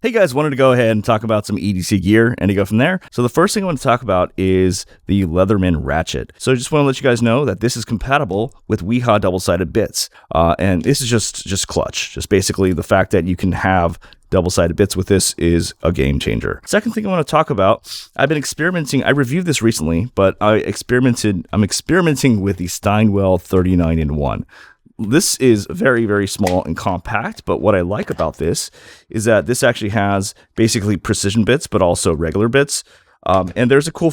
Hey guys, wanted to go ahead and talk about some EDC gear and to go from there. So the first thing I want to talk about is the Leatherman Ratchet. So I just want to let you guys know that this is compatible with WIHA double-sided bits. And this is just clutch. Just basically the fact that you can have double-sided bits with this is a game changer. Second thing I want to talk about, I've been experimenting. I reviewed this recently, but I'm experimenting with the Steinwhale 39-in-1. This is very, very small and compact, but what I like about this is that this actually has basically precision bits, but also regular bits. And there's a cool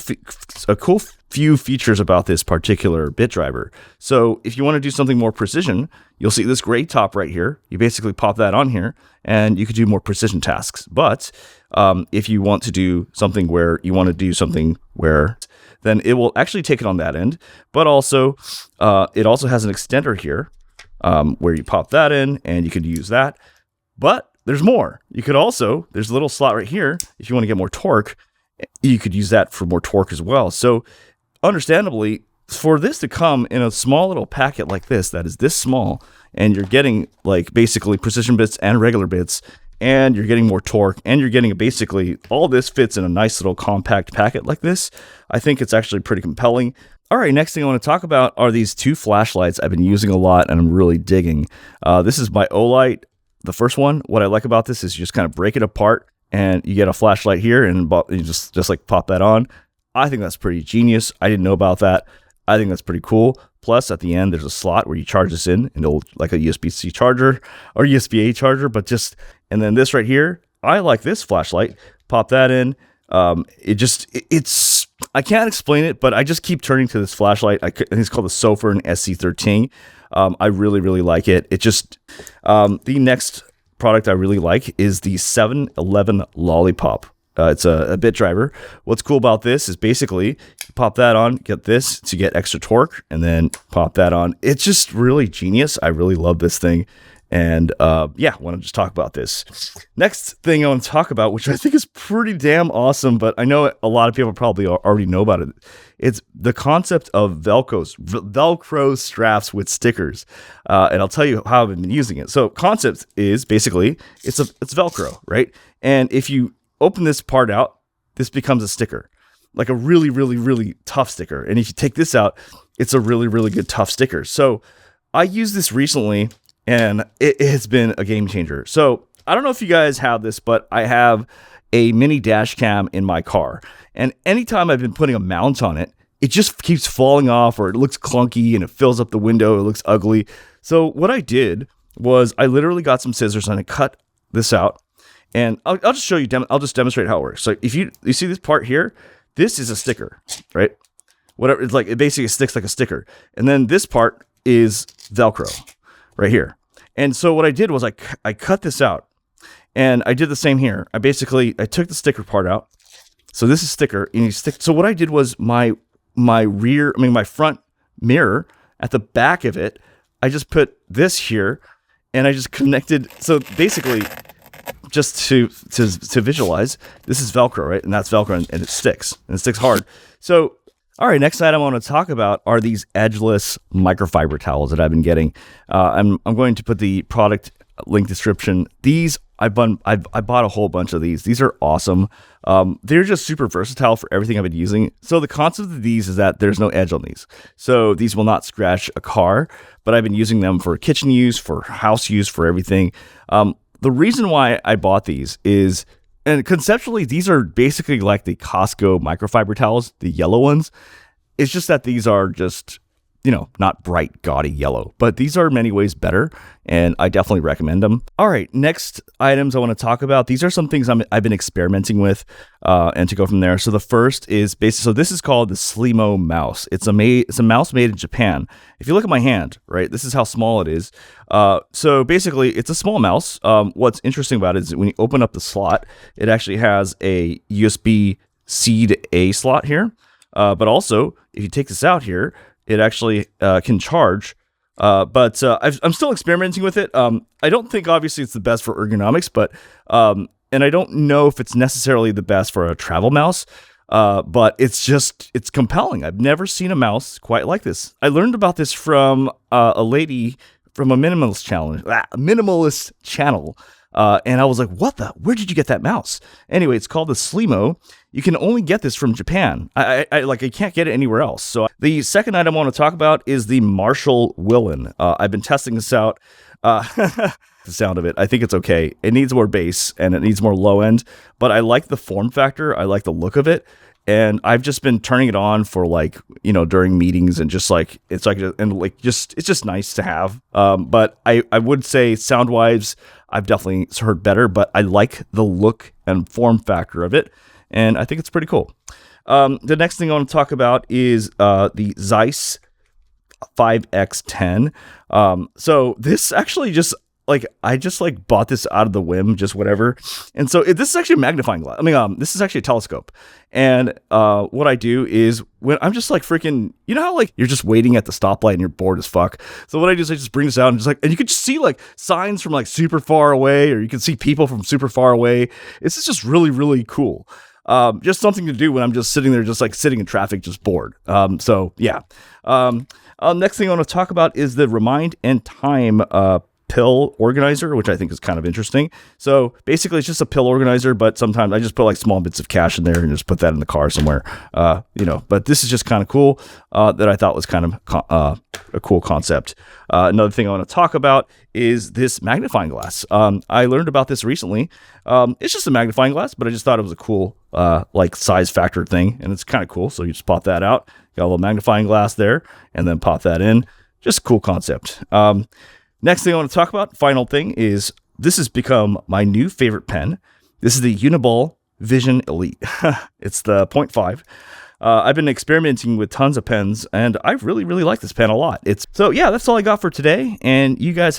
few features about this particular bit driver. So if you want to do something more precision, you'll see this gray top right here. You basically pop that on here and you could do more precision tasks. But if you want to do something where then it will actually take it on that end. But also, it also has an extender here. Where you pop that in and you could use that. But there's more. You could also, there's a little slot right here. If you want to get more torque, you could use that for more torque as well. So understandably, for this to come in a small little packet like this, that is this small, and you're getting like basically precision bits and regular bits, and you're getting more torque, and you're getting basically all this fits in a nice little compact packet like this, I think it's actually pretty compelling. All right, next thing I want to talk about are these two flashlights I've been using a lot and I'm really digging. This is my Olight, the first one. What I like about this is you just kind of break it apart and you get a flashlight here and you just like pop that on. I think that's pretty genius. I didn't know about that. I think that's pretty cool. Plus, at the end, there's a slot where you charge this in, and it'll like a USB-C charger or USB-A charger, and then this right here, I like this flashlight. Pop that in. I can't explain it, but I just keep turning to this flashlight. I think it's called the Sofirn SC13. I really, really like it. The next product I really like is the 711 Lollipop. It's a bit driver. What's cool about this is basically you pop that on, get this to get extra torque, and then pop that on. It's just really genius. I really love this thing. And yeah, I want to just talk about this. Next thing I want to talk about, which I think is pretty damn awesome, but I know a lot of people probably already know about it. It's the concept of Velcro straps with stickers. And I'll tell you how I've been using it. So concept is basically it's Velcro, right? And if you open this part out, this becomes a sticker, like a really, really, really tough sticker. And if you take this out, it's a really, really good tough sticker. So I used this recently, and it has been a game changer. So I don't know if you guys have this, but I have a mini dash cam in my car. And anytime I've been putting a mount on it, it just keeps falling off, or it looks clunky and it fills up the window. It looks ugly. So what I did was I literally got some scissors and I cut this out. And I'll just show you, I'll just demonstrate how it works. So if you see this part here, this is a sticker, right? Whatever, it's like, it basically sticks like a sticker. And then this part is Velcro right here. And so what I did was I cut this out, and I did the same here. I took the sticker part out. So this is sticker, and you stick. So what I did was my front mirror at the back of it, I just put this here, and I just connected. So basically, just to visualize, this is Velcro, right? And that's Velcro, and it sticks hard. So all right, next item I want to talk about are these edgeless microfiber towels that I've been getting. I'm going to put the product link description. These I bought a whole bunch of these. These are awesome. They're just super versatile for everything I've been using. So the concept of these is that there's no edge on these. So these will not scratch a car, but I've been using them for kitchen use, for house use, for everything. The reason why I bought these is, and conceptually, these are basically like the Costco microfiber towels, the yellow ones. It's just that these are just, not bright, gaudy yellow, but these are in many ways better, and I definitely recommend them. All right, next items I want to talk about. These are some things I've been experimenting with, and to go from there. So the first is so this is called the SLIMO mouse. It's a mouse made in Japan. If you look at my hand, right, this is how small it is. So basically, it's a small mouse. What's interesting about it is that when you open up the slot, it actually has a USB-C to A slot here. But also, if you take this out here, it actually can charge. But I'm still experimenting with it. I don't think, obviously, it's the best for ergonomics, but and I don't know if it's necessarily the best for a travel mouse. But it's compelling. I've never seen a mouse quite like this. I learned about this from a lady from a minimalist channel. And I was like, where did you get that mouse? Anyway, it's called the SLIMO. You can only get this from Japan. I can't get it anywhere else. So the second item I want to talk about is the Marshall Willen. I've been testing this out. The sound of it, I think it's okay. It needs more bass and it needs more low end, but I like the form factor. I like the look of it. And I've just been turning it on for during meetings and just it's just nice to have. But I would say sound wise, I've definitely heard better, but I like the look and form factor of it. And I think it's pretty cool. The next thing I want to talk about is the Zeiss 5X10. So this actually just I just bought this out of the whim, just whatever. And so this is actually a magnifying glass. This is actually a telescope. And what I do is when I'm just freaking, you know how you're just waiting at the stoplight and you're bored as fuck. So what I do is I just bring this out and just and you can just see signs from super far away, or you can see people from super far away. It's just really, really cool. Just something to do when I'm just sitting there, just sitting in traffic, just bored. So yeah. Next thing I want to talk about is the Remind and Time pill organizer, which I think is kind of interesting. So basically it's just a pill organizer, but sometimes I just put small bits of cash in there and just put that in the car somewhere, but this is just kind of cool, that I thought was kind of a cool concept. Another thing I want to talk about is this magnifying glass. I learned about this recently. It's just a magnifying glass, but I just thought it was a cool, size factor thing, and it's kind of cool. So you just pop that out, got a little magnifying glass there, and then pop that in. Just a cool concept. Next thing I want to talk about, final thing, is this has become my new favorite pen. This is the Uniball Vision Elite. It's the 0.5. I've been experimenting with tons of pens, and I really, really like this pen a lot. So yeah, that's all I got for today. And you guys have